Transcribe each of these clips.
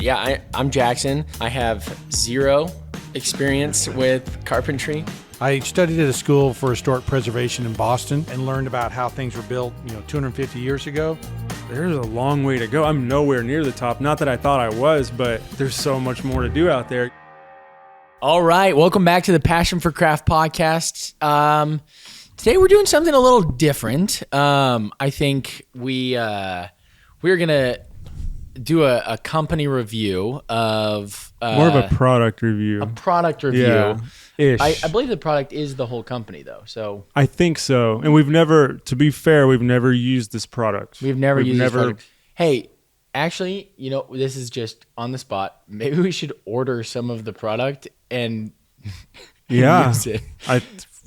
Yeah, I'm Jackson. I have zero experience with carpentry. I studied at a school for historic preservation in Boston and learned about how things were built, 250 years ago. There's a long way to go. I'm nowhere near the top. Not that I thought I was, but there's so much more to do out there. All right, welcome back to the Passion for Craft podcast. Today we're doing something a little different. I think we're gonna do a company review of more of a product review. A product review. Yeah, ish. I believe the product is the whole company though. So I think so. And we've never used this product. We've never used this product. Hey, actually, this is just on the spot. Maybe we should order some of the product and use it.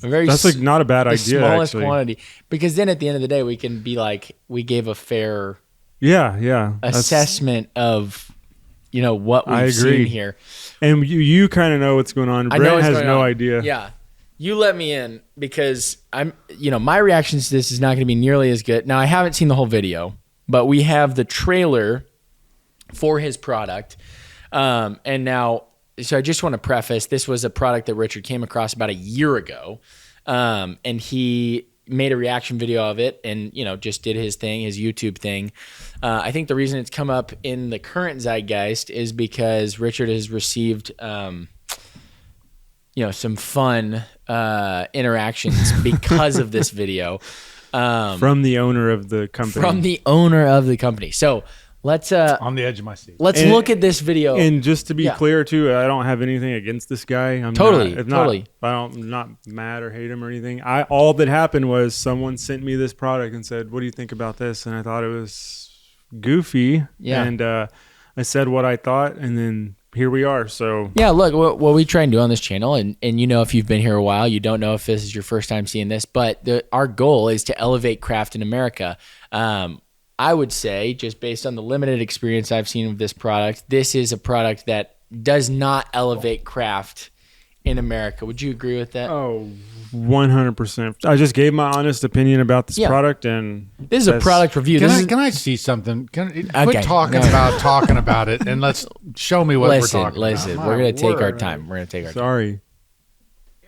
That's like not a bad idea. The smallest actually. quantity, because then at the end of the day, we can be like, we gave a fair assessment of what we've seen here. And you kind of know what's going on. Brent has no idea. Yeah. You let me in because my reaction to this is not going to be nearly as good. Now, I haven't seen the whole video, but we have the trailer for his product. So I just want to preface, this was a product that Richard came across about a year ago. And he made a reaction video of it and, just did his thing, his YouTube thing. I think the reason it's come up in the current zeitgeist is because Richard has received, some fun interactions because of this video. From the owner of the company. So let's on the edge of my seat. Let's look at this video. And just to be clear too, I don't have anything against this guy. I'm totally. I'm not mad or hate him or anything. All that happened was someone sent me this product and said, "What do you think about this?" And I thought it was goofy. Yeah. And I said what I thought, and then here we are. So yeah, look, what we try and do on this channel, and if you've been here a while, you don't know if this is your first time seeing this, but our goal is to elevate craft in America. I would say, just based on the limited experience I've seen of this product, this is a product that does not elevate craft in America. Would you agree with that? Oh, 100%. I just gave my honest opinion about this product, and this is a product review. Can I see something? Quit talking about it, and let's show me what we're talking about. We're going to take our time. Sorry.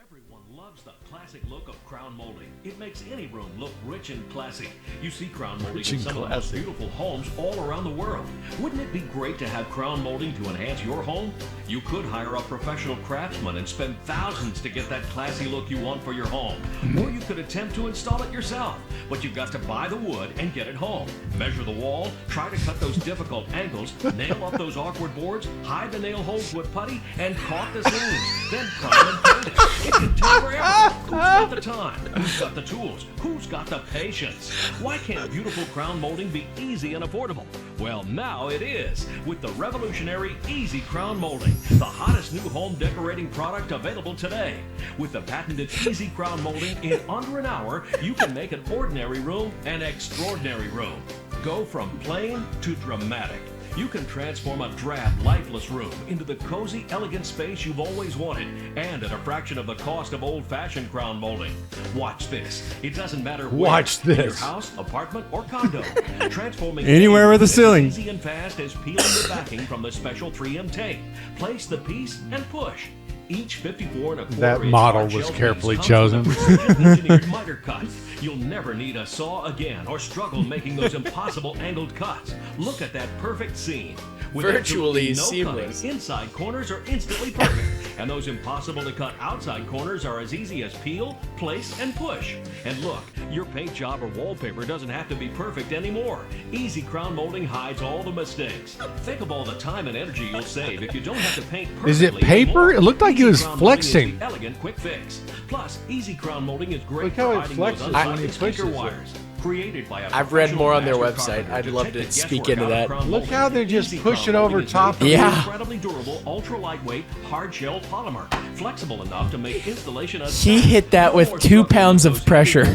Everyone loves the classic look of crown molding. It makes any room look rich and classy. You see crown molding in some of the most beautiful homes all around the world. Wouldn't it be great to have crown molding to enhance your home? You could hire a professional craftsman and spend thousands to get that classy look you want for your home. Or you could attempt to install it yourself, but you've got to buy the wood and get it home. Measure the wall, try to cut those difficult angles, nail up those awkward boards, hide the nail holes with putty, and caulk the seams. Then prime and paint it. It can take forever. Who's got the time? Who's got the tools? Who's got the patience? Why can't beautiful crown molding be easy and affordable? Well, now it is, with the revolutionary Easy Crown Molding, the hottest new home decorating product available today. With the patented Easy Crown Molding, in under an hour, you can make an ordinary room an extraordinary room. Go from plain to dramatic. You can transform a drab, lifeless room into the cozy, elegant space you've always wanted, and at a fraction of the cost of old-fashioned crown molding. Watch this. It doesn't matter where. In your house, apartment, or condo. Transforming anywhere with a ceiling. As easy and fast as peeling the backing from the special 3M tape. Place the piece and push. Each 54 1/4 that inch model hard was shell carefully piece chosen. comes with a precision-engineered miter cut. You'll never need a saw again or struggle making those impossible angled cuts. Look at that perfect seam. With Virtually no seamless. Cutting, inside corners are instantly perfect, and those impossible to cut outside corners are as easy as peel, place, and push. And look, your paint job or wallpaper doesn't have to be perfect anymore. Easy Crown Molding hides all the mistakes. Think of all the time and energy you'll save if you don't have to paint perfectly. Is it paper? Anymore. It looked like Easy it was Crown Molding is flexing. the elegant quick fix. Plus, Easy Crown Molding is great Look for how it hiding those flexes when he unwanted pushes sticker it. wires. Created by a I've read more on their professional website. master I'd love carpenter to take the speak guesswork into out of that. crown Look molding. how they just Easy push Crown it over Molding is top of made it. from Yeah. incredibly durable, ultra lightweight, hard shell polymer, flexible enough to make installation a He hit that with 2 pounds of pressure.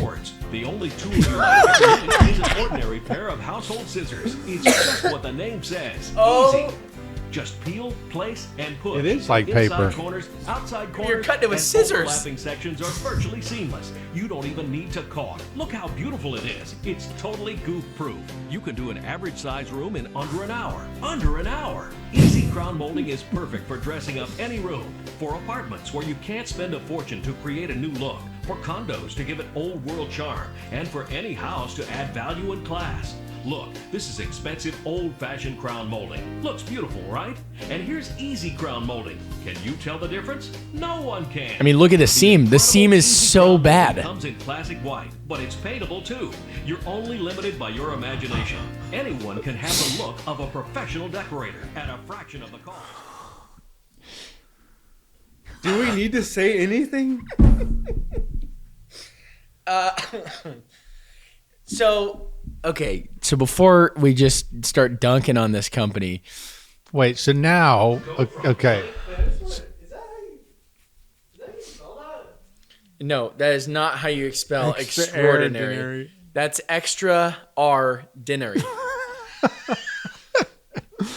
The only tool you might need is an ordinary pair of household scissors. It's just what the name says. Easy. Just peel, place, and push. It is like Inside paper. corners, outside corners, You're cutting it with and scissors. overlapping sections are virtually seamless. You don't even need to caulk. Look how beautiful it is. It's totally goof-proof. You can do an average size room in under an hour. Under an hour. Easy crown molding is perfect for dressing up any room, for apartments where you can't spend a fortune to create a new look, for condos to give it old world charm, and for any house to add value and class. Look, this is expensive, old-fashioned crown molding. Looks beautiful, right? And here's easy crown molding. Can you tell the difference? No one can. I mean, look at the seam. The seam is Easy so Crown Molding bad. comes in classic white, but it's paintable too. You're only limited by your imagination. Anyone can have the look of a professional decorator at a fraction of the cost. Do we need to say anything? Okay, so before we just start dunking on this company, Wait, so now, okay. no, that is not how you spell extraordinary. Extraordinary. That's extraordinary.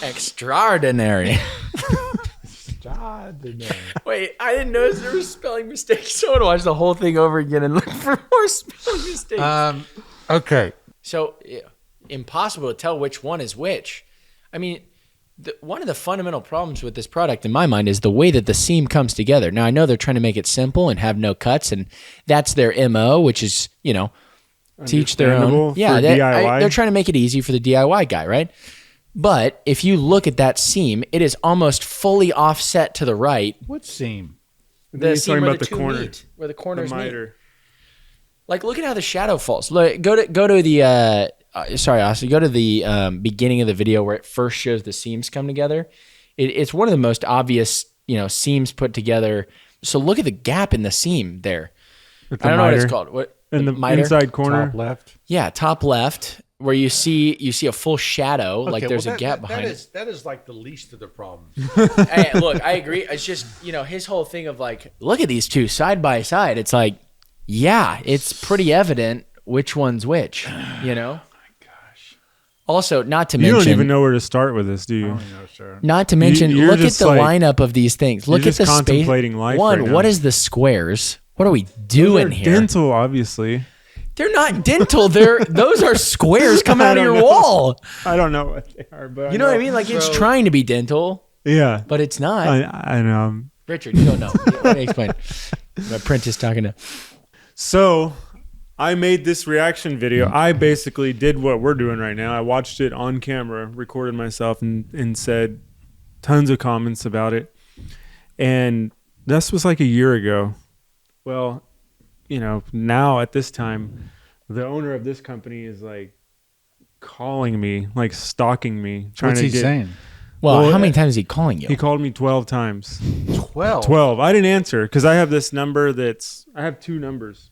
Extraordinary. Wait, I didn't notice there were spelling mistakes. So I want to watch the whole thing over again and look for more spelling mistakes. Okay. So impossible to tell which one is which. I mean, one of the fundamental problems with this product in my mind is the way that the seam comes together. Now, I know they're trying to make it simple and have no cuts, and that's their MO, which is, teach their own. Understandable Yeah, for DIY. they're trying to make it easy for the DIY guy, right? But if you look at that seam, it is almost fully offset to the right. What seam? The He's seam talking where about the the two corner. meet, where the The corners meet. miter. Like, look at how the shadow falls. Look, go to the sorry, Austin. Go to the beginning of the video where it first shows the seams come together. It's one of the most obvious, seams put together. So look at the gap in the seam there. With I the don't know what it's miter. called. What In the miter? inside corner. Top left. Yeah, top left, where you see a full shadow, like there's a gap behind it. That is like the least of the problems. Hey, look, I agree. It's just his whole thing of like, look at these two side by side. It's like, yeah, it's pretty evident which one's which. Also, not to You mention, don't even know where to start with this, do you? not to mention, You're look at just the like- lineup of these things. Look at just the space. contemplating life One, right now. what is the squares? What are we doing They're here? dental, obviously. They're not dental. Those are squares coming out of I your don't know. wall. I don't know what they are, but You know what I mean? Like it's trying to be dental, Yeah, but it's not. I know. Richard, you don't know. Let me explain. My apprentice talking to. So I made this reaction video. I basically did what we're doing right now. I watched it on camera, recorded myself, and said tons of comments about it. And this was like a year ago. Well, now at this time, the owner of this company is like calling me, like stalking me, trying What's to he get. saying? Well, how many times is he calling you? He called me 12 times. 12. 12. I didn't answer because I have this number I have two numbers.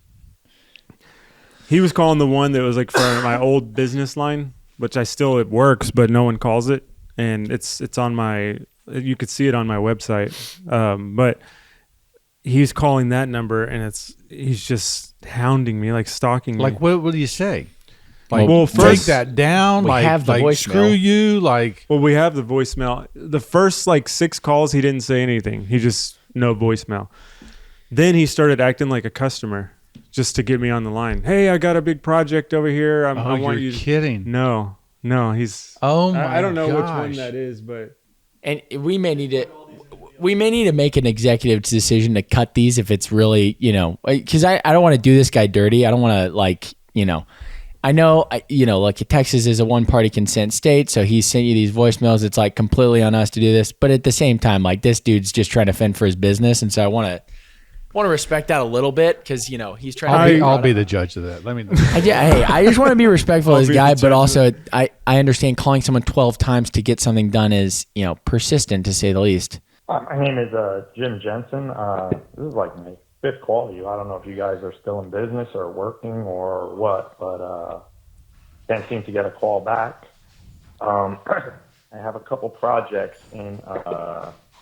He was calling the one that was like for my old business line, which it works, but no one calls it. And it's on you could see it on my website. But he's calling that number and he's just hounding me, like stalking me. Like, what do you say? Like, Well, take first- that down. We Like, have the like voicemail. screw you. Like, Well, we have the voicemail. The first 6 calls, he didn't say anything. He just no voicemail. Then he started acting like a customer just to get me on the line. Hey, I got a big project over here. I want you're you. kidding. No, he's. Oh my I don't know which one gosh. that is, but And we may need to make an executive decision to cut these if it's really, because I don't want to do this guy dirty. I don't want to I know, Texas is a one-party consent state, so he sent you these voicemails. It's like completely on us to do this, but at the same time, like this dude's just trying to fend for his business, and so I want to respect that a little bit because he's trying to. I'll be the judge of that. Let me know. I just want to be respectful of this be guy, the but judge also I understand calling someone 12 times to get something done is persistent to say the least. My name is Jim Jensen. This is like my 5th call to you. I don't know if you guys are still in business or working or what, but can't seem to get a call back. I have a couple projects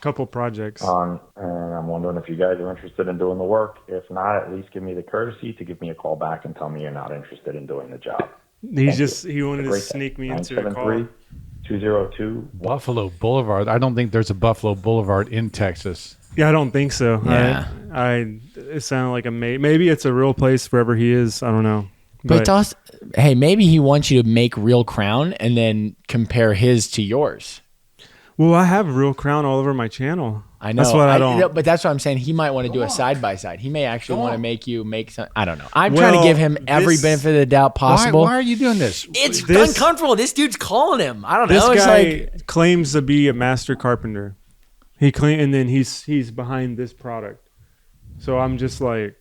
couple projects. and I'm wondering if you guys are interested in doing the work. If not, at least give me the courtesy to give me a call back and tell me you're not interested in doing the job. He wanted to Great sneak me day. into a call. 973-202. Buffalo Boulevard. I don't think there's a Buffalo Boulevard in Texas. Yeah, I don't think so. Yeah. It sounded like maybe it's a real place wherever he is. I don't know. But it's also, hey, maybe he wants you to make real crown and then compare his to yours. Well, I have real crown all over my channel. I know. That's what I don't. But that's what I'm saying. He might want to do a side by side. He may actually want to make you make some. I don't know. I'm trying to give him every benefit of the doubt possible. Why are you doing this? It's uncomfortable. This dude's calling him. I don't This know. It's guy like claims to be a master carpenter. And then he's behind this product. So I'm just like,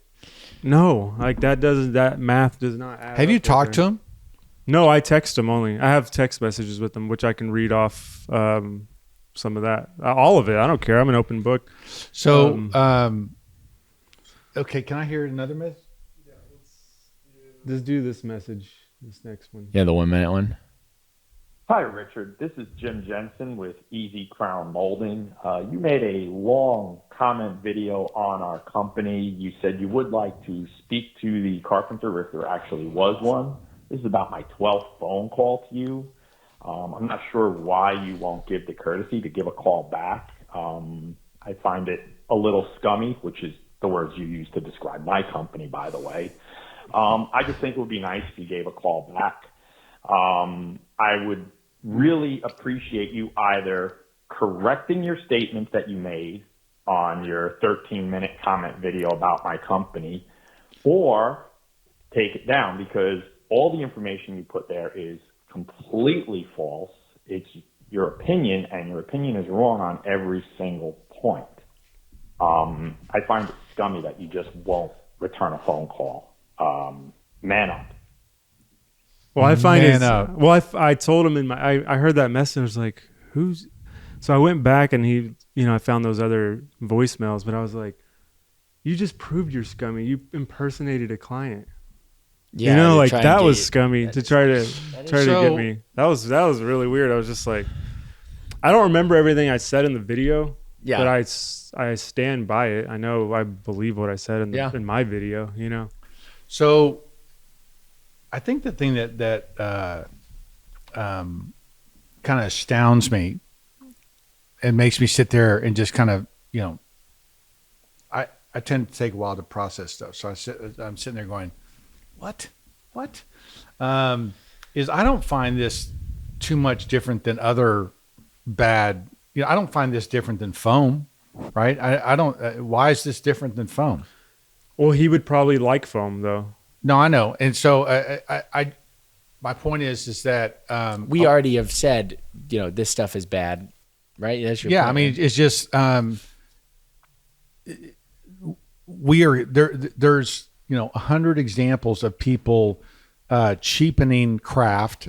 no, like that math does not add Have you up talked to him? No, I text him only. I have text messages with him, which I can read off some of that. All of it. I don't care. I'm an open book. So, okay, can I hear another myth? Yeah, let's do this message, this next one. yeah, the 1 minute one. Hi, Richard. This is Jim Jensen with Easy Crown Molding. You made a long comment video on our company. You said you would like to speak to the carpenter if there actually was one. This is about my 12th phone call to you. I'm not sure why you won't give the courtesy to give a call back. I find it a little scummy, which is the words you use to describe my company, by the way. I just think it would be nice if you gave a call back. I would really appreciate you either correcting your statements that you made on your 13-minute comment video about my company, or take it down, because all the information you put there is completely false. It's your opinion, and your opinion is wrong on every single point. I find it scummy that you just won't return a phone call. Man up. Well, I find Man it. up. Well, I told him I heard that message. I was like, who's? So I went back and I found those other voicemails, but I was like, you just proved you're scummy. You impersonated a client. Yeah, like that was scummy to try to get me. That was really weird. I was just like, I don't remember everything I said in the video. Yeah. But I stand by it. I know I believe what I said in my video. So, I think the thing that kind of astounds me and makes me sit there and just kind of, I tend to take a while to process stuff. So I'm sitting there going, what? Is I don't find this too much different than other bad. I don't find this different than foam, right? I don't. Why is this different than foam? Well, he would probably like foam though. No, I know, and so my point is that we already have said, this stuff is bad, right? That's your point. I mean, it's just we are there. There's 100 examples of people cheapening craft,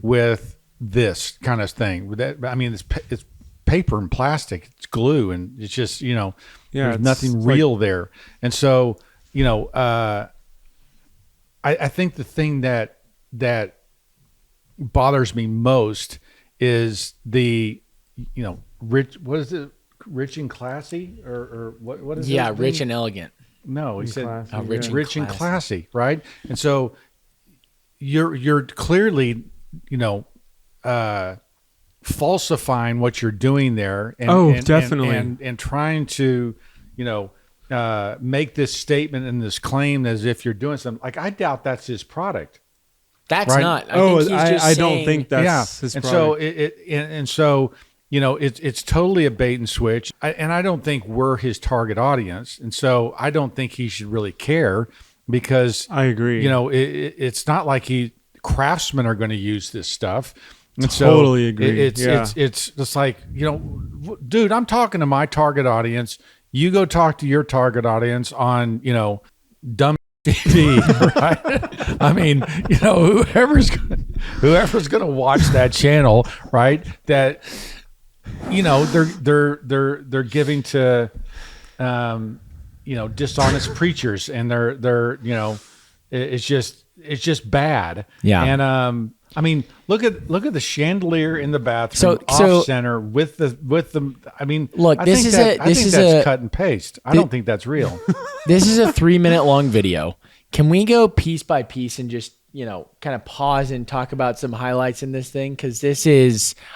with this kind of thing. I mean, it's paper and plastic, it's glue, and it's just there's nothing real there. And so I think the thing that bothers me most is the rich. What is it? Rich and classy, or what is it? Yeah, rich and elegant. No, he said classy, rich and classy, right? And so you're clearly falsifying what you're doing there. And, definitely, and trying to make this statement and this claim as if you're doing something. Like, I doubt that's his product. That's right? not. I don't think that's his product. So it's totally a bait and switch. And I don't think we're his target audience. And so I don't think he should really care, because I agree. It's not like craftsmen are going to use this stuff. And totally agree. It's just like, dude, I'm talking to my target audience. You go talk to your target audience on, dumb TV, right? I mean, whoever's going to watch that channel, right? That, they're giving to, dishonest preachers, and they're it's just bad. Yeah. And I mean, look at the chandelier in the bathroom, off center with the. I mean, look, I think that's cut and paste. I don't think that's real. This is a 3-minute long video. Can we go piece by piece and just kind of pause and talk about some highlights in this thing? Because I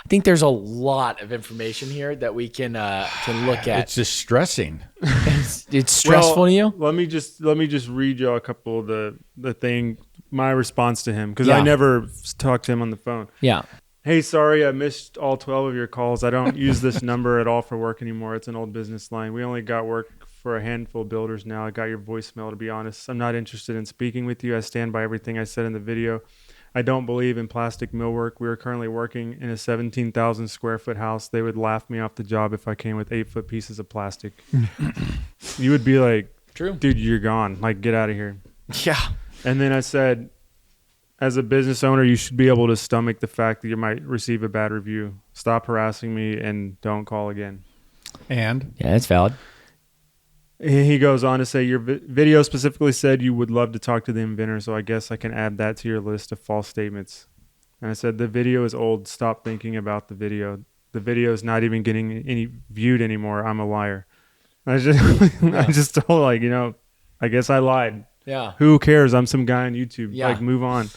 think there's a lot of information here that we can look at. It's distressing. It's stressful to you. Let me just read you a couple of the thing. My response to him, because I never talked to him on the phone. Yeah. Hey, sorry, I missed all 12 of your calls. I don't use this number at all for work anymore. It's an old business line. We only got work for a handful of builders now. I got your voicemail, to be honest. I'm not interested in speaking with you. I stand by everything I said in the video. I don't believe in plastic millwork. We are currently working in a 17,000 square foot house. They would laugh me off the job if I came with 8-foot pieces of plastic. You would be like, True. dude, you're gone. Like, get out of here. Yeah. And then I said, as a business owner, you should be able to stomach the fact that you might receive a bad review. Stop harassing me and don't call again. And Yeah, that's valid. He goes on to say, your video specifically said you would love to talk to the inventor, so I guess I can add that to your list of false statements. And I said, the video is old. Stop thinking about the video. The video is not even getting any viewed anymore. I'm a liar. I just told, like, you know, I guess I lied. Yeah. Who cares? I'm some guy on YouTube. Yeah. Like, move on.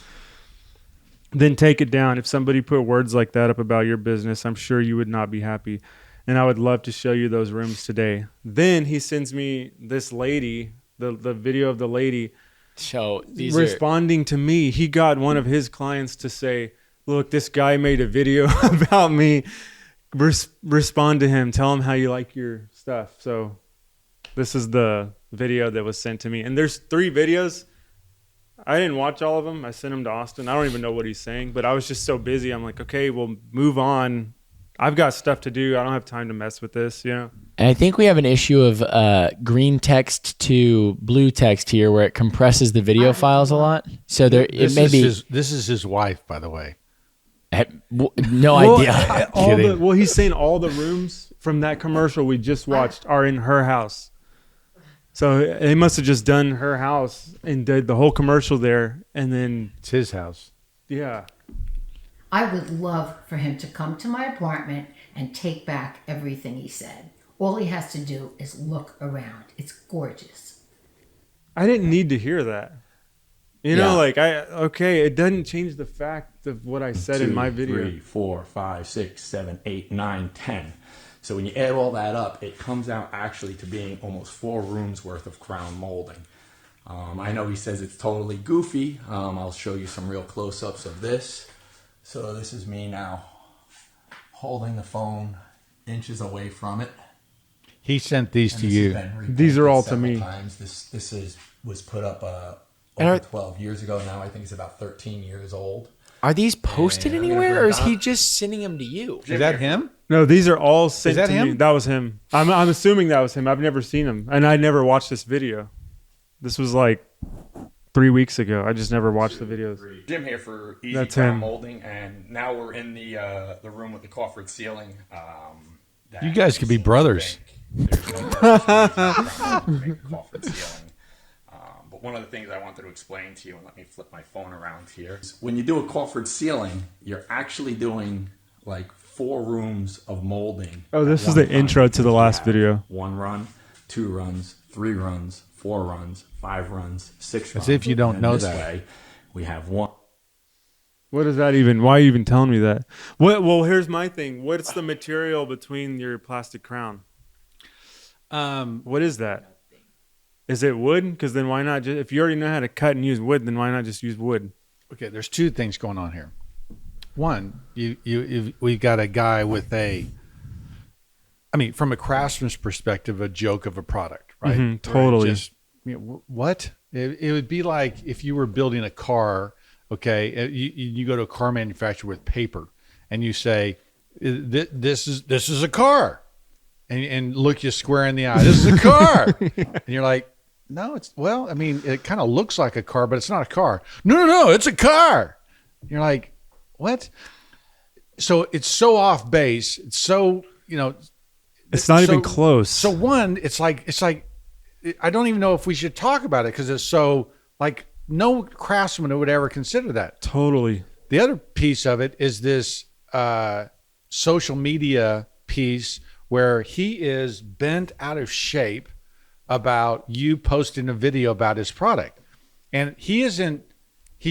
Then take it down. If somebody put words like that up about your business, I'm sure you would not be happy. And I would love to show you those rooms today. Then he sends me this lady, the video of the lady So these responding to me. He got one of his clients to say, look, this guy made a video about me. Respond to him. Tell him how you like your stuff. So this is the video that was sent to me. And there's 3 videos. I didn't watch all of them. I sent them to Austin. I don't even know what he's saying, but I was just so busy. I'm like, okay, well, move on. I've got stuff to do. I don't have time to mess with this, you know? And I think we have an issue of green text to blue text here where it compresses the video files a lot. So there, it may be. This is his wife, by the way. No idea. He's saying all the rooms from that commercial we just watched are in her house. So they must have just done her house and did the whole commercial there. And then, It's his house. yeah. I would love for him to come to my apartment and take back everything he said. All he has to do is look around. It's gorgeous. I didn't need to hear that. You know, like, it doesn't change the fact of what I said in my video. 3, 4, 5, 6, 7, 8, 9, 10. So when you add all that up, it comes out actually to being almost 4 rooms worth of crown molding. I know he says it's totally goofy. I'll show you some real close-ups of this. So this is me now holding the phone inches away from it. He sent these And to this you. has been reposted These are all to several me. times. This was put up And over are- 12 years ago. Now I think it's about 13 years old. Are these posted And I'm gonna anywhere, bring or is he Don- just sending them to you? Is that him? No, these are all sent that to him? me. That was him. I'm assuming that was him. I've never seen him. And I never watched this video. This was like 3 weeks ago. I just never watched the videos. Jim here for Easy That's Crown him. Molding, and now we're in the room with the coffered ceiling. You guys could be brothers. There's no to make a coffered ceiling. But one of the things I wanted to explain to you, and let me flip my phone around here, is when you do a coffered ceiling, you're actually doing like 4 rooms of molding. Oh, this at is one the time. intro to the You last have video. 1 run, 2 runs, 3 runs, 4 runs, 5 runs, 6 runs. As if you don't And know this that. way, we have 1. What is that even? Why are you even telling me that? Well, here's my thing. What's the material between your plastic crown? What is that? Is it wood? Because then why not just, if you already know how to cut and use wood, then why not just use wood? Okay, there's 2 things going on here. One, we got a guy with from a craftsman's perspective, a joke of a product, right? Mhm, totally. Just, what? It would be like if you were building a car, okay, you go to a car manufacturer with paper and you say, this is a car. And look you square in the eye. This is a car. And you're like, no, it kind of looks like a car, but it's not a car. No, it's a car. And you're like, what? So it's so off base. It's so, It's not even close. So one, it's like, I don't even know if we should talk about it because it's so like no craftsman would ever consider that. Totally. The other piece of it is this social media piece where he is bent out of shape about you posting a video about his product. And he's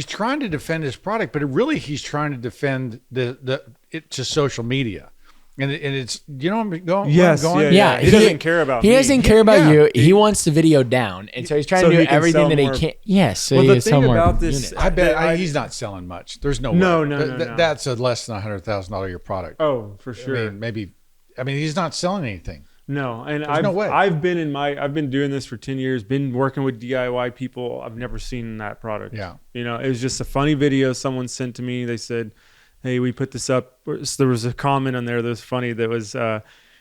trying to defend his product, but really he's trying to defend it to social media. And it's going. Yes, going. yeah. He doesn't care about He me. doesn't care about you. He wants the video down, and so he's trying So to do he can everything sell that more. he can. Yes. So Well, he the can sell thing more about this, units. I bet he's not selling much. There's no way. No. That's a less than $100,000 your product. Oh, for sure. I mean, he's not selling anything. No, and There's no way. I've been doing this for 10 years, been working with DIY people. I've never seen that product. Yeah. You know, it was just a funny video someone sent to me. They said, "Hey, we put this up." There was a comment on there that was funny that was,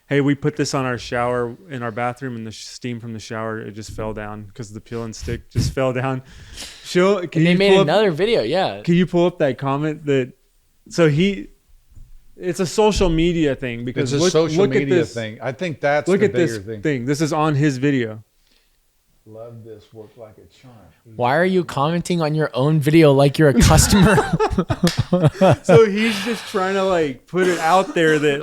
"Hey, we put this on our shower in our bathroom, and the steam from the shower, it just fell down because the peel and stick just fell down." They made another video. Yeah. Can you pull up that comment it's a social media thing because It's a social look media at this thing. I think that's Look the at this bigger thing. This is on his video. Love this. Work like a charm. Why are you commenting on your own video like you're a customer? So he's just trying to like put it out there that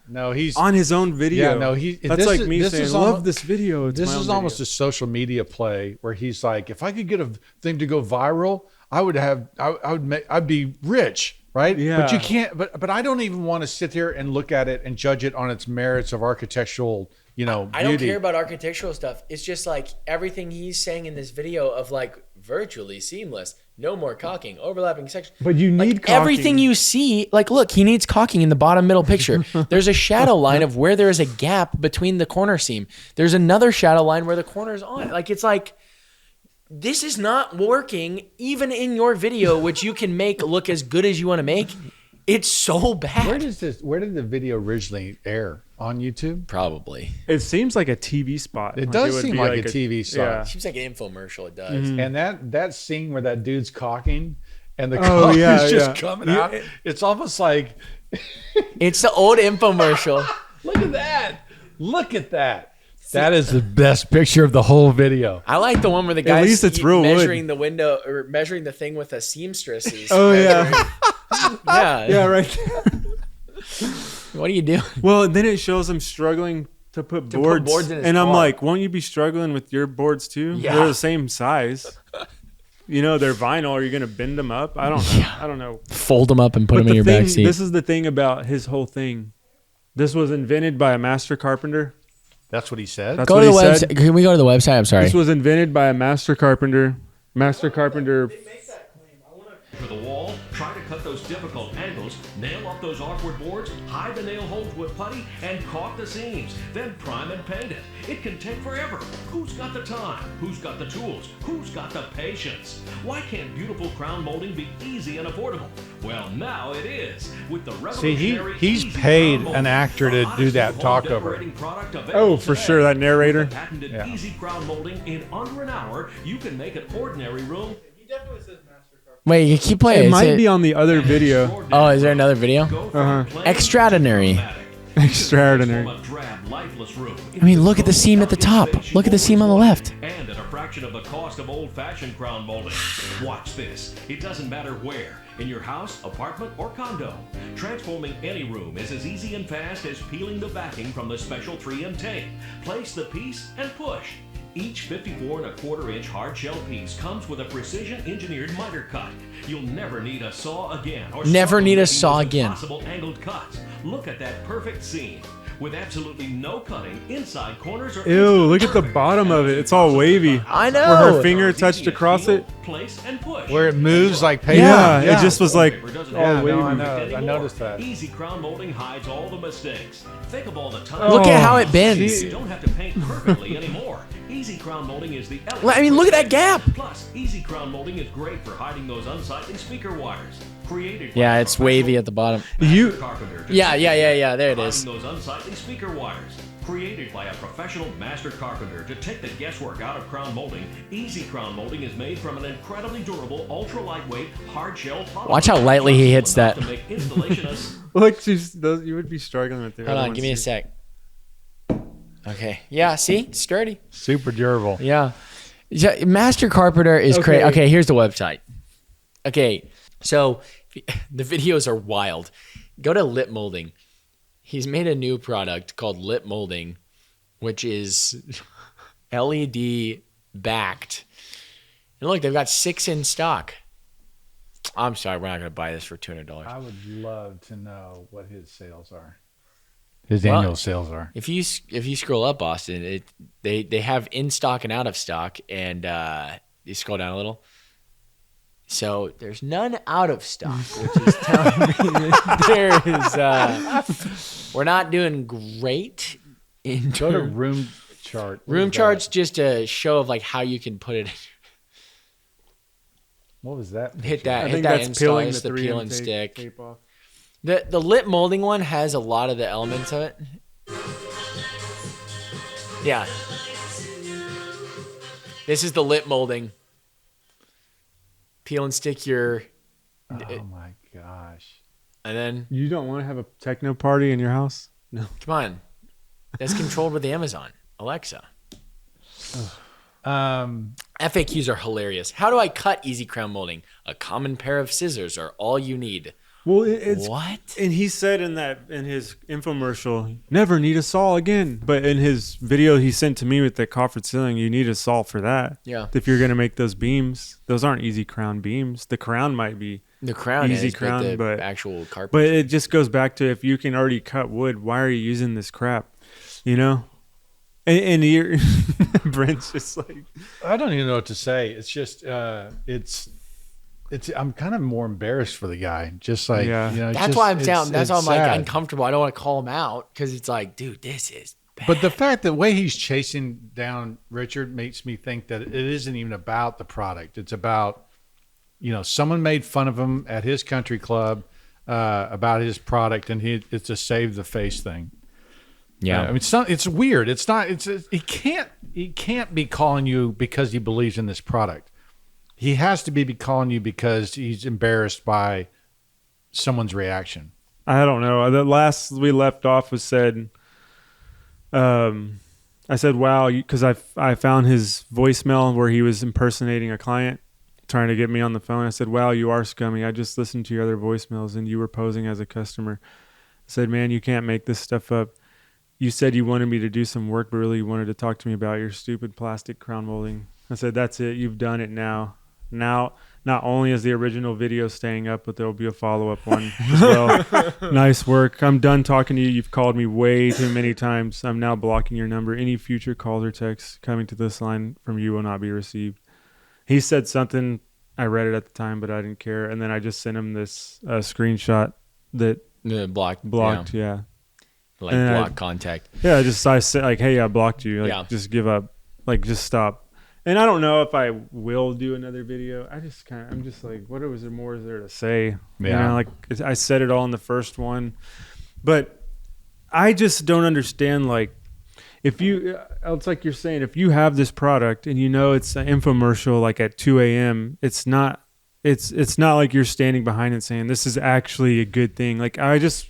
No, he's on his own video. Yeah, no, that's like me saying, "Love this video." It's this my is own almost video. a social media play where he's like, if I could get a thing to go viral, I'd be rich, right? Yeah. But you can't. But I don't even want to sit here and look at it and judge it on its merits of architectural, beauty. I don't care about architectural stuff. It's just like everything he's saying in this video of like virtually seamless, no more caulking, overlapping sections. But you need like everything you see. Like, look, he needs caulking in the bottom middle picture. There's a shadow line of where there is a gap between the corner seam. There's another shadow line where the corner is on. Like, it's like, this is not working even in your video, which you can make look as good as you want to make. It's so bad. Where did the video originally air? On YouTube? Probably. It seems like a TV spot. It does would seem be like a TV spot. Yeah. It seems like an infomercial. It does. And that scene where that dude's caulking and the Oh, caulk yeah, is just yeah. coming out. It's almost like, It's the old infomercial. look at that. Look at that. That is the best picture of the whole video. I like the one where the guy's least it's real wood. measuring the window or measuring the thing with a seamstress. Oh yeah, Yeah. yeah, right there. What are you doing? Well, then it shows him struggling to put boards in his and I'm car. like, won't you be struggling with your boards too? Yeah. They're the same size. They're vinyl. Are you going to bend them up? I don't know. I don't know. Fold them up and put But them in your back seat. this is the thing about his whole thing. This was invented by a master carpenter. That's what he said. That's Go what to the he said. website. Can we go to the website? I'm sorry. This was invented by a master carpenter. Master carpenter. For the wall, try to cut those difficult angles, nail up those awkward boards, hide the nail holes with putty, and caulk the seams. Then prime and paint it. It can take forever. Who's got the time? Who's got the tools? Who's got the patience? Why can't beautiful crown molding be easy and affordable? Well, now it is. With the revolutionary he's Easy paid Crown Molding, an actor to the do that hottest new home talk over. decorating product available Oh, for today. sure, that narrator. With the patented Easy Crown Molding, in under an hour, you can make an ordinary room. Wait, you keep playing. It Is might be on the other video. Oh, is there another video? Extraordinary. Extraordinary. I mean, look at the seam at the top. Look at the seam on the left. And at a fraction of the cost of old-fashioned crown molding. Watch this. It doesn't matter where. In your house, apartment, or condo. Transforming any room is as easy and fast as peeling the backing from the special 3M tape. Place the piece and push. Each 54¼ hard shell piece comes with a precision engineered miter cut. You'll never need a saw again. Or Never need a struggle saw making those again. impossible angled cuts. Look at that perfect seam. With absolutely no cutting, inside corners are Ew, look at the bottom of it. It's all wavy. I Where know. her finger touched across it. Place and push. Where it moves like paper. Yeah, it just was like Doesn't all have to wavy. I know. anymore. I noticed that. Easy crown molding hides all the mistakes. Think of all the time. Look at how it bends. You don't have to paint perfectly anymore. Easy crown molding is the elegant. I mean, look at that gap. Plus, easy crown molding is great for hiding those unsightly speaker wires. Created. Yeah, by it's wavy at the bottom. You- Carpenter to Yeah. There it is. hiding those unsightly speaker wires. Created by a professional master carpenter to take the guesswork out of crown molding, Easy Crown Molding is made from an incredibly durable, ultra lightweight, hard shell polymer. Watch how lightly he hits Enough that. to make installation Look, you would be struggling with it. Hold on, give me a sec. Okay. Yeah, see? Sturdy. Super durable. Yeah. Master Carpenter is crazy. Okay, here's the website. Okay, so the videos are wild. Go to Lip Molding. He's made a new product called Lip Molding, which is LED backed. And look, they've got 6 in stock. I'm sorry, we're not going to buy this for $200. I would love to know what his sales are. his annual sales are. If you scroll up, Austin, they have in stock and out of stock, and you scroll down a little. So there's none out of stock, which is telling me that there is. We're not doing great. Go to room chart. Room chart's just a show of like how you can put it. What was that? Hit that. I Hit think that that's install. peeling It's the 3M peel and stick. tape off. The lip molding one has a lot of the elements of it. Yeah. This is the lip molding. Peel and stick your. Oh my gosh. And then You don't want to have a techno party in your house? No. come on, that's controlled with Amazon Alexa. FAQs are hilarious. How do I cut easy crown molding? A common pair of scissors are all you need. Well, it's What? And he said in his infomercial, never need a saw again. But in his video he sent to me with the coffered ceiling, you need a saw for that. Yeah. If you're gonna make those beams, those aren't easy crown beams. The crown might be, The crown Easy is, crown, but the but- actual carpet. but it just goes back to if you can already cut wood, why are you using this crap? You know. And you're Brent's just like, I don't even know what to say. It's just it's I'm kind of more embarrassed for the guy. Just like Yeah. you know, it's that's just- why I'm it's- down. That's why I'm it's like sad. uncomfortable. I don't want to call him out because it's like, dude, this is bad. But the fact the way he's chasing down Richard makes me think that it isn't even about the product. It's about, you know, someone made fun of him at his country club about his product, and it's a save the face thing. yeah, I mean, it's weird. It's not. He can't be calling you because he believes in this product. He has to be calling you because he's embarrassed by someone's reaction. I don't know. The last we left off was said, I said, wow, because I found his voicemail where he was impersonating a client trying to get me on the phone. I said, wow, you are scummy. I just listened to your other voicemails and you were posing as a customer. I said, man, you can't make this stuff up. You said you wanted me to do some work, but really you wanted to talk to me about your stupid plastic crown molding. I said, that's it. You've done it now. Now, not only is the original video staying up, but there will be a follow-up one as well. Nice work. I'm done talking to you. You've called me way too many times. I'm now blocking your number. Any future calls or texts coming to this line from you will not be received. He said something. I read it at the time, but I didn't care. And then I just sent him this screenshot that blocked. yeah. Like And block contact. Yeah, I said like, hey, I blocked you. Like, Yeah. just give up. Like, just stop. And I don't know if I will do another video. I'm just like, what was there more is there to say? You Yeah. know, like I said it all in the first one, but I just don't understand. Like, if you, it's like you're saying, if you have this product and you know it's an infomercial, like at 2 a.m., it's not like you're standing behind it saying this is actually a good thing. Like I just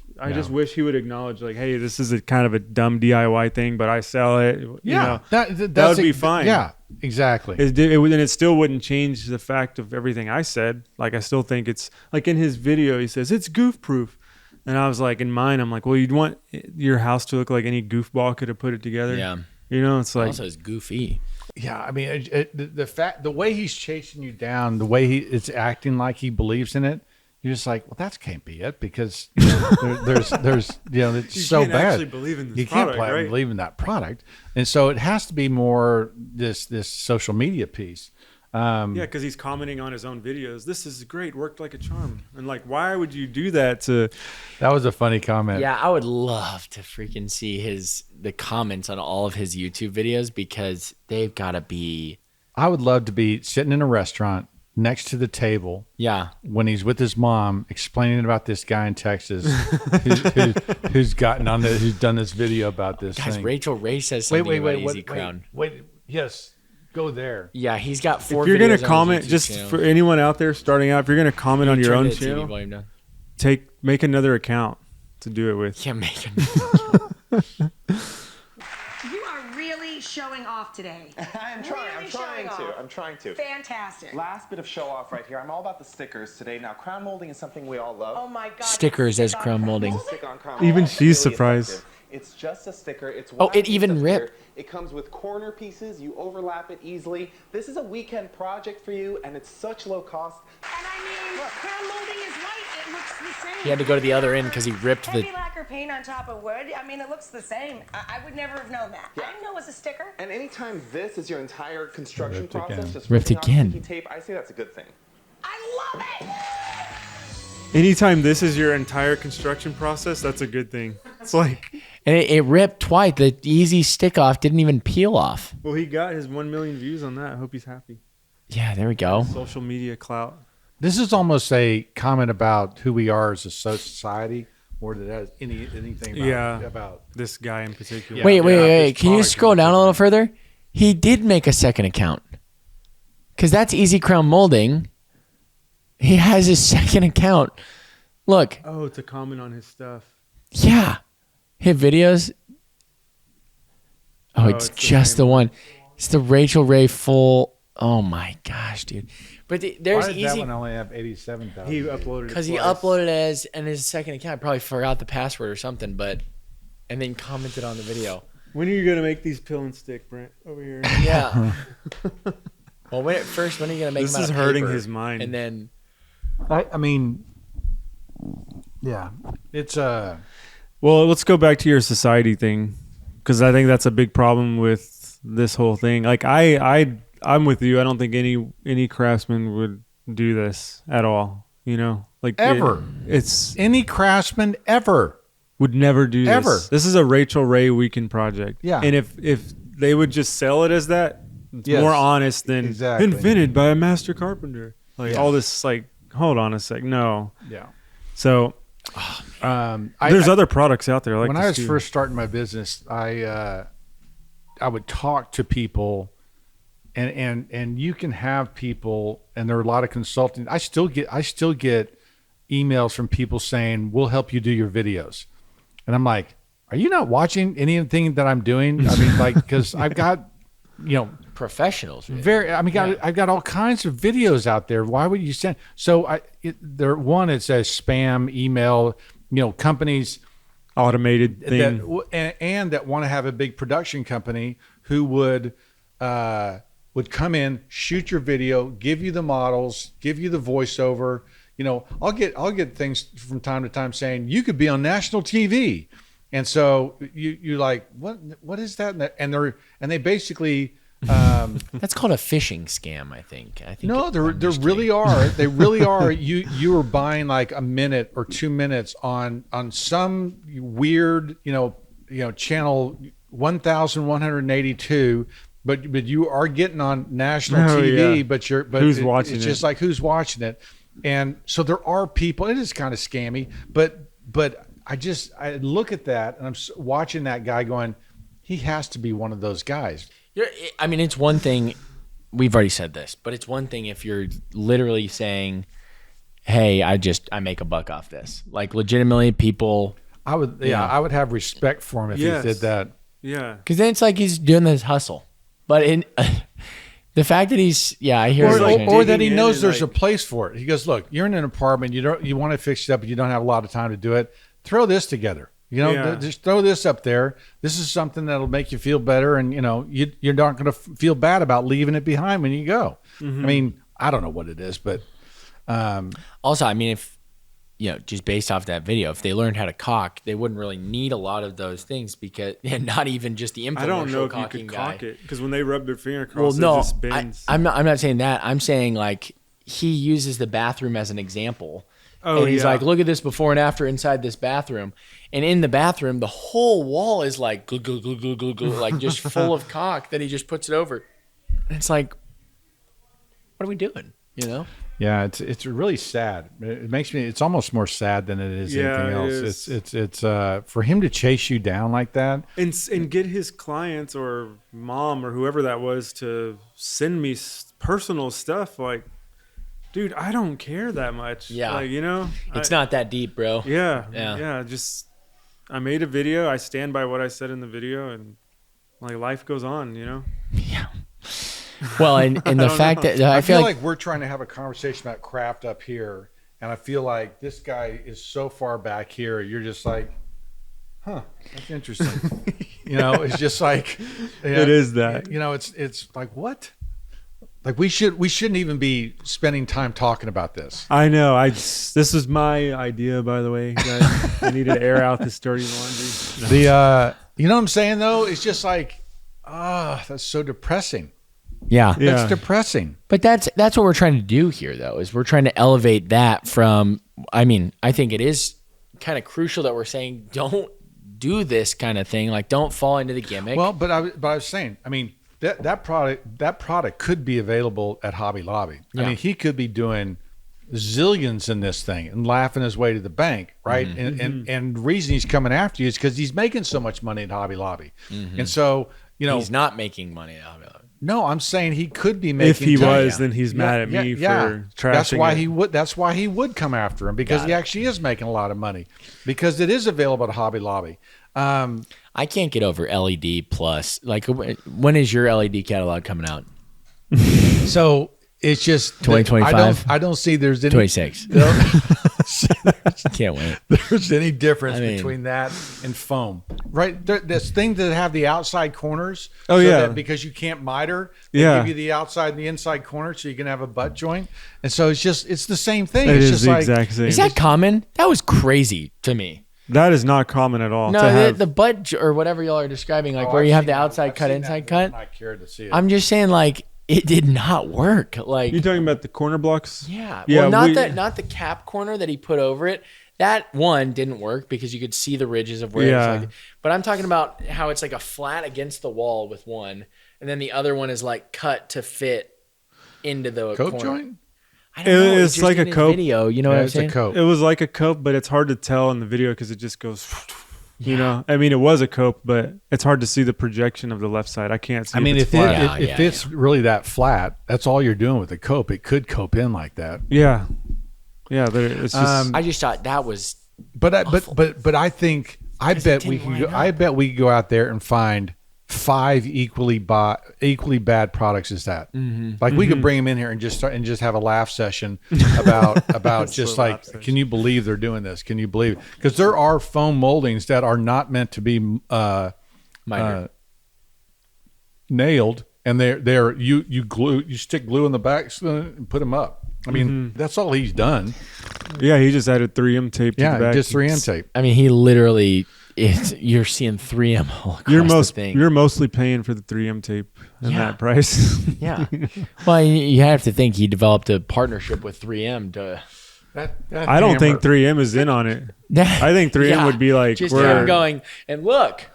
wish he would acknowledge, like, hey, this is a kind of a dumb DIY thing, but I sell it. You know, that would be fine. Yeah, exactly. and it still wouldn't change the fact of everything I said. Like, I still think it's like in his video, he says it's goof proof. And I was like, in mine, I'm like, well, you'd want your house to look like any goofball could have put it together. Yeah. You know, it's like, Also, it's goofy. Yeah, I mean, the way he's chasing you down, the way it's acting like he believes in it, you're just like, well, that can't be it, because you know, there's you know, it's you so can't bad. actually believe in this you product, can't right? believe in that product, and so it has to be more this social media piece. yeah, because he's commenting on his own videos. This is great, worked like a charm. And like, why would you do that to? That was a funny comment. Yeah, I would love to freaking see the comments on all of his YouTube videos, because they've got to be. I would love to be sitting in a restaurant next to the table. Yeah. When he's with his mom, explaining about this guy in Texas who's done this video about this Guys, thing. Rachel Ray says something about Easy Crown. Wait, yes, go there. Yeah, he's got 4 If you're videos gonna on his comment, YouTube just channel. for anyone out there starting out, if you're gonna comment on your Turn own the TV channel, volume down. make another account to do it with. Can't make him. You are really showing off today. I'm trying to. Fantastic. Last bit of show off right here. I'm all about the stickers today. Now, crown molding is something we all love. Oh my God. Stickers as crown molding. Stick on crown Even molding. she's Really surprised. effective. It's just a sticker. It's Oh, one it piece even of ripped. sticker. It comes with corner pieces. You overlap it easily. This is a weekend project for you, and it's such low cost. And I mean, crown molding is right. It looks the same. He had to go to the other end because he ripped the. Heavy lacquer paint on top of wood. I mean, it looks the same. I would never have known that. I didn't know it was a sticker. And anytime this is your entire construction Ripped process, again. just Ripped ripping out again. sticky tape, I say that's a good thing. I love it. Anytime this is your entire construction process, that's a good thing. It's like, And it ripped twice. The easy stick off didn't even peel off. well, he got his 1 million views on that. I hope he's happy. Yeah, there we go. Social media clout. This is almost a comment about who we are as a society, more than it has anything about, Yeah. about This guy in particular. Yeah. Wait. this Can you product scroll in down a little particular. further? He did make a second account. Because that's Easy Crown Molding. He has his second account. Look. Oh, to comment on his stuff. Yeah. Hit videos. Oh, it's it's the just same the one. It's the Rachel Ray full. Oh my gosh, dude. But there's Why did that Easy one only have 87,000? He uploaded it because he twice. uploaded it as and his second account. Probably forgot the password or something, and then commented on the video. When are you going to make these pill and stick, Brent? Over here. Yeah. Well, when are you gonna make This them out is of hurting paper? his mind. And then I mean, yeah, it's Well, let's go back to your society thing, because I think that's a big problem with this whole thing. Like I'm with you. I don't think any craftsman would do this at all. You know, like Ever. It's any craftsman ever. would never do this. Ever. This is a Rachel Ray weekend project. Yeah. And if they would just sell it as that, it's Yes. more honest than Exactly. invented by a master carpenter. Like Yeah. all this, like, hold on a sec. No. Yeah. So There's there's other products out there. Like when I this was too. first starting my business, I would talk to people, and you can have people, and there are a lot of consulting. I still get emails from people saying we'll help you do your videos, and I'm like, are you not watching anything that I'm doing? I mean, like, because I've got, professionals. I've got all kinds of videos out there. Why would you send? So it says spam email, companies automated thing. and that want to have a big production company who would come in, shoot your video, give you the models, give you the voiceover. I'll get things from time to time saying you could be on national TV, and so you like what is that? And they basically. That's called a phishing scam, I think. No, there really are. They really are. You are buying like a minute or 2 minutes on some weird, channel 1182, but you are getting on national TV. Yeah. But who's watching it's it? just like who's watching it, and so there are people. It is kind of scammy, but I look at that and I'm watching that guy going, he has to be one of those guys. I mean, it's one thing. We've already said this, but it's one thing if you're literally saying, "Hey, I make a buck off this." Like legitimately, people. I would have respect for him if Yes. he did that. Yeah. Because then it's like he's doing this hustle. But in the fact that I hear what you're saying. Or that he digging in knows and, there's like- a place for it. He goes, look, you're in an apartment. You want to fix it up, but you don't have a lot of time to do it. Throw this together. Yeah. Just throw this up there. This is something that'll make you feel better, and you're not going to feel bad about leaving it behind when you go. Mm-hmm. I mean, I don't know what it is, but Also, I mean, if just based off that video, if they learned how to caulk, they wouldn't really need a lot of those things because, and not even just the infomercial I don't know if you caulking could guy. caulk it, because when they rub their finger Well, across no, it just bends. I'm not saying that. I'm saying like he uses the bathroom as an example. Oh, and he's yeah. like, look at this before and after inside this bathroom. And in the bathroom, the whole wall is like, glug, glug, glug, glug, glug, glug, like just full of caulk that he just puts it over. And it's like, what are we doing? yeah, it's really sad. It makes me. It's almost more sad than it is Yeah, anything it else. is. It's for him to chase you down like that. and get his clients or mom or whoever that was to send me personal stuff. Like, dude, I don't care that much. Yeah. Like, It's not that deep, bro. Yeah. Just, I made a video. I stand by what I said in the video, and like life goes on. Yeah. Well, and the don't fact know. that I I feel feel like we're trying to have a conversation about craft up here, and I feel like this guy is so far back here. You're just like, huh, that's interesting. It's just like It is that. It's like what? Like we shouldn't even be spending time talking about this. I know. This was my idea, by the way, guys. I needed to air out this dirty laundry. No. You know what I'm saying though? It's just like, that's so depressing. Yeah. That's depressing. But that's what we're trying to do here, though, is we're trying to elevate that from. I mean, I think it is kind of crucial that we're saying don't do this kind of thing. Like, don't fall into the gimmick. Well, but I was saying, I mean, that product could be available at Hobby Lobby. Yeah. I mean, he could be doing zillions in this thing and laughing his way to the bank, right? And the reason he's coming after you is because he's making so much money at Hobby Lobby, and so he's not making money at Hobby Lobby. No, I'm saying he could be making. If he was, then he's mad at me for trashing. That's why he would. That's why he would come after him, because he actually is making a lot of money, because it is available at Hobby Lobby. I can't get over LED plus. Like, when is your LED catalog coming out? So it's just 2025. I don't see there's any 26. Can't wait. There's any difference between that and foam, right? This thing that have the outside corners. That because you can't miter, they give you the outside and the inside corner, so you can have a butt joint. And so it's the same thing. It it's is just the like, exact same. Is that common? That was crazy to me. That is not common at all. No, the butt or whatever y'all are describing, like where you have the outside cut, inside cut. I'm not cared to see it. I'm just saying, like, it did not work. Like, you're talking about the corner blocks? Yeah. Well, not the cap corner that he put over it. That one didn't work because you could see the ridges of where it was like. But I'm talking about how it's like a flat against the wall with one, and then the other one is like cut to fit into the coat corner. joint. I don't know. It's like a cope video. You know what I'm saying? It's a cope. It was like a cope, but it's hard to tell in the video because it just goes. You know, I mean, it was a cope, but it's hard to see the projection of the left side. I can't see. I mean, if it's it's really that flat, that's all you're doing with the cope. It could cope in like that. Yeah. It's just. I just thought that was. But I think I bet we could go out there and find 5 equally bad products as that. Like we could bring them in here and just have a laugh session about just like, can you believe they're doing this? Can you believe it? Because there are foam moldings that are not meant to be nailed, and they're you stick glue in the back and put them up. I mean, that's all he's done. Yeah, he just added 3M tape to the back. Just 3M tape. I mean, he literally. You're seeing 3M all across the thing. You're mostly paying for the 3M tape and that price. Yeah. Well, you have to think he developed a partnership with 3M to. I don't think 3M is in on it. I think 3M would be like, just him going and look,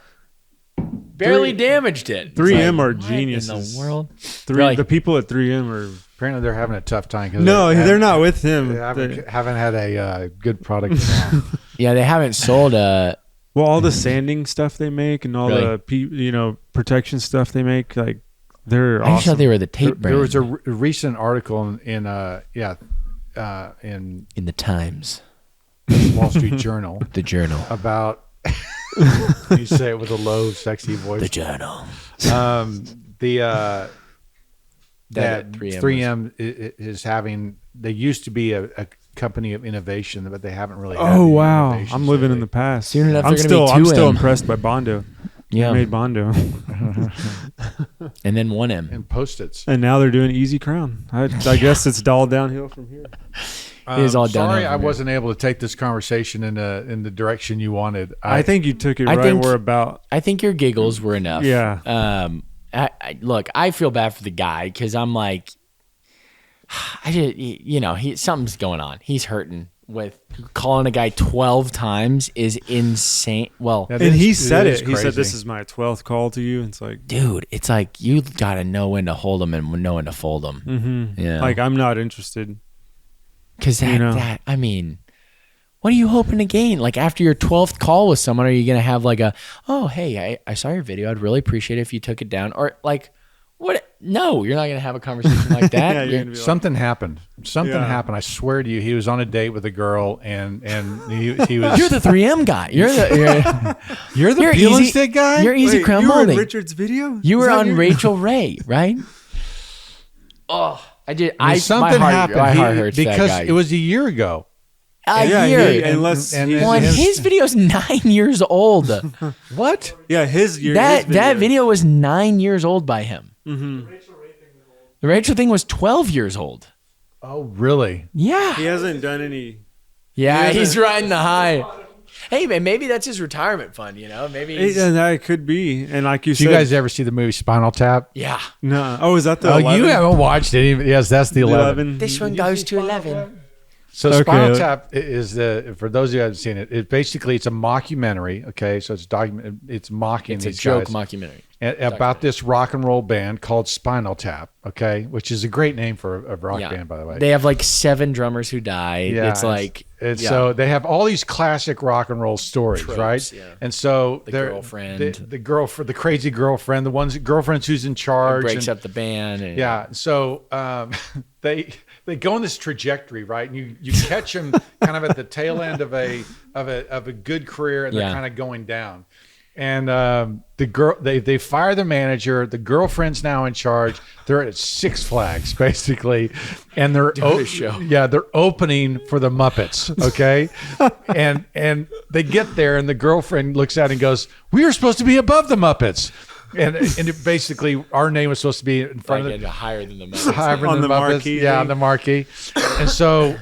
barely damaged it. 3M are geniuses. In the world, the people at 3M are. Apparently, they're having a tough time. No, they're not with him. They haven't had a good product in a while. Yeah, they haven't sold a. Well, all the sanding stuff they make and all the protection stuff they make, like they're awesome. I thought they were the tape brand. There was a recent article in the Times, Wall Street Journal, the Journal, about. You say it with a low, sexy voice. The Journal. That 3M is having. They used to be a company of innovation, but they haven't really. Oh wow! I'm living in the past. Soon enough, I'm still impressed by Bondo. Yeah, they made Bondo, and then 1M and Post-its, and now they're doing Easy Crown. I guess it's all downhill from here. It is all downhill. Sorry, I wasn't able to take this conversation in the direction you wanted. I think you took it right where about. I think your giggles were enough. Yeah. Look, I feel bad for the guy because I'm like, something's going on. He's hurting. With calling a guy 12 times is insane. Well, and he said it. He said, "This is my 12th call to you." And it's like, dude, it's like you got to know when to hold them and know when to fold them. Mm-hmm. Yeah, like I'm not interested. Because that, I mean, what are you hoping to gain? Like after your 12th call with someone, are you going to have like oh, hey, I saw your video. I'd really appreciate it if you took it down. Or like, what? No, you're not going to have a conversation like that. Something happened. Something happened. I swear to you, he was on a date with a girl, and he was. You're the 3M guy. You're the peel and stick guy. You're Easy Crown You were Molding. in Richard's video. You were on Rachel Ray, right? Oh, I did. Something happened. My heart hurts because that guy. it was a year ago. A year. His video's 9 years old. What? Yeah, his year. That video was 9 years old by him. Mm-hmm. The Rachel thing was 12 years old. Oh, really? Yeah. He hasn't done any. Yeah, He he's hasn't- riding the high. Hey, man, maybe that's his retirement fund, you know? Maybe he's... That could be. And like you Did said, you guys ever see the movie Spinal Tap? Yeah. no. Oh, is that the? Oh, 11? you haven't watched it. Yes, that's the 11. This one goes to 11. So Okay. Spinal Tap is for those of you who haven't seen it. It's a mockumentary. Okay, so it's mocking. It's these a joke guys mockumentary. about this rock and roll band called Spinal Tap. Okay, which is a great name for a rock band, by the way. They have like 7 drummers who die. Yeah, It's like... it's yeah. so they have all these classic rock and roll stories, Tropes, right? yeah. And so The they're girlfriend. the girlfriend, the crazy girlfriend, girlfriends who's in charge, breaks and- up the band. And, Yeah. So they go on this trajectory, right? And you catch them kind of at the tail end of a good career, and they're Yeah. kind of going down. And they fire the manager. The girlfriend's now in charge. They're at Six Flags basically, and they're Doing a show. Yeah, they're opening for the Muppets. Okay, and they get there, and the girlfriend looks at it and goes, "We were supposed to be above the Muppets." And it basically, our name was supposed to be in front like of the higher than the Muppets. higher On than the Muppets. marquee Yeah, thing. on the marquee. And so,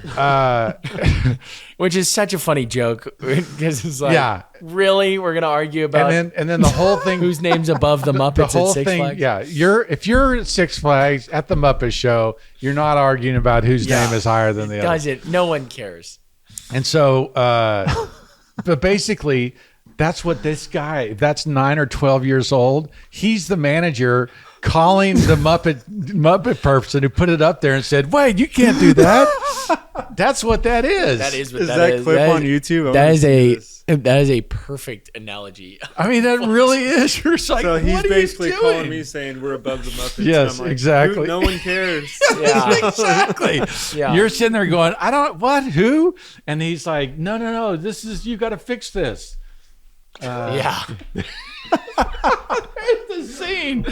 Which is such a funny joke because it's like, Yeah. really? We're going to argue about and then the whole thing, whose name's above the Muppets the whole at Six thing, Flags? yeah. If you're at Six Flags at the Muppet Show, you're not arguing about whose name is higher than the other. Does it? No one cares. And so, but basically, that's what this guy, that's 9 or 12 years old. He's the manager calling the Muppet person who put it up there and said, "Wait, you can't do that." That's what that is. That is what Is that that is. clip That on is- YouTube? I That wanna is see this. that is a perfect analogy. I mean, that really is. You're just like, So he's what are basically you calling doing? me saying we're above the Muppets. Yes, And I'm like, exactly. "Dude, no one cares. Yeah. Exactly. Yeah. You're sitting there going, I don't, what, who? And he's like, no, this is, you got to fix this. Yeah. The scene.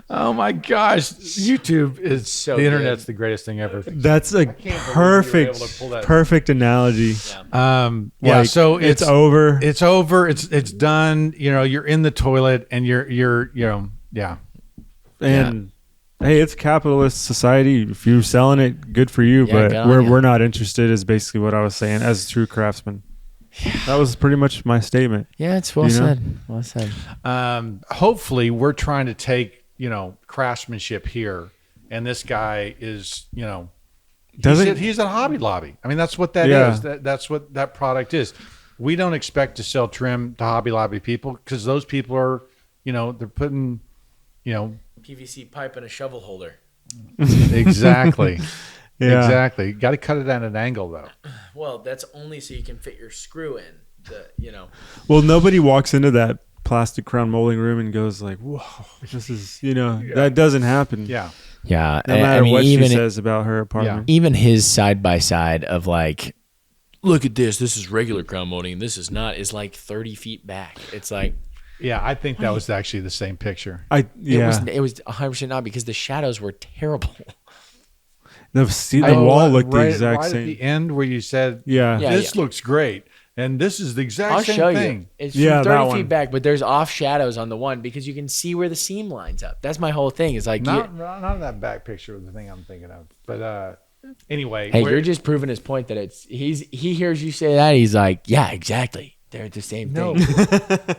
Oh my gosh. YouTube is So the good. internet's the greatest thing ever. That's a believe you were perfect, able to pull that. perfect analogy. Yeah. Like, So it's over. It's over. It's done. You know, you're in the toilet and you're, yeah. And hey, it's capitalist society. If you're selling it, good for you. Yeah, But good on ya. we're not interested. Is basically what I was saying as a true craftsman. That was pretty much my statement. Yeah, it's well You know? said. Well said. Hopefully we're trying to take, craftsmanship here. And this guy is, he's at Hobby Lobby. I mean, that's what that Yeah. is. That's what that product is. We don't expect to sell trim to Hobby Lobby people because those people are, they're putting, PVC pipe and a shovel holder. exactly. Yeah. Exactly. Got to cut it at an angle though. Well, that's only so you can fit your screw in. Well, nobody walks into that plastic crown molding room and goes like, "Whoa, this is," that doesn't happen. Yeah. Yeah. No matter what even she says about her apartment. even his side by side of like, look at this. This is regular crown molding. This is not. Is like 30 feet back. It's like Yeah. I think that was actually the same picture. it was 100% not because the shadows were terrible. The wall looked the right, exact right same. at the end where you said, Yeah. Yeah. this looks great. And this is the exact I'll same show thing. you. It's Yeah, from that 30 one. feet back, but there's off shadows on the one because you can see where the seam lines up. That's my whole thing. Is like, Not in that back picture of the thing I'm thinking of. But anyway. hey, we're- you're just proving his point that he hears you say that. He's like, yeah, exactly. They're the same No. thing.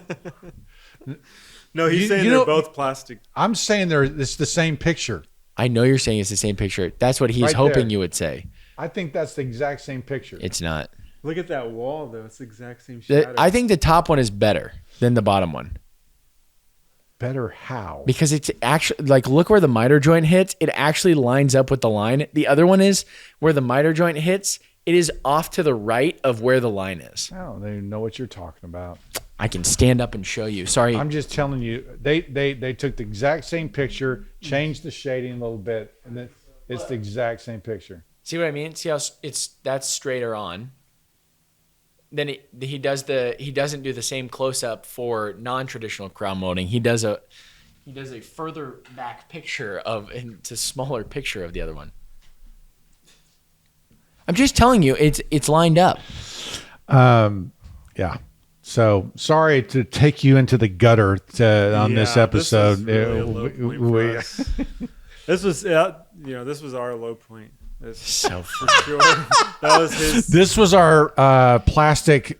No, he's You- saying you they're know- both plastic. I'm saying it's the same picture. I know you're saying it's the same picture. That's what he's Right hoping there. you would say. I think that's the exact same picture. It's not. Look at that wall, though. It's the exact same shadow. I think the top one is better than the bottom one Better how? because it's actually like, look where the miter joint hits. It actually lines up with the line. The other one is where the miter joint hits. It is off to the right of where the line is. I don't even know what you're talking about. I can stand up and show you. Sorry. I'm just telling you, they took the exact same picture, changed the shading a little bit, and then it's the exact same picture. See what I mean? See how that's straighter on. Then he doesn't do the same close up for non-traditional crown molding. He does a further back picture it's a smaller picture of the other one. I'm just telling you, it's lined up. Yeah. So sorry to take you into the gutter on this Yeah, episode. This is really a low point for us. This was this was our low point. So for sure. That was his. This was our plastic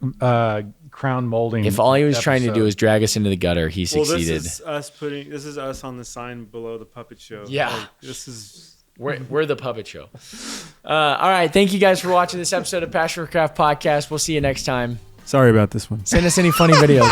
crown molding. If all he was trying to do was drag us into the gutter, he succeeded. This is us on the sign below the puppet show. Yeah. Like, this is. We're the puppet show. All right. Thank you guys for watching this episode of Passion for Craft Podcast. We'll see you next time. Sorry about this one. Send us any funny videos.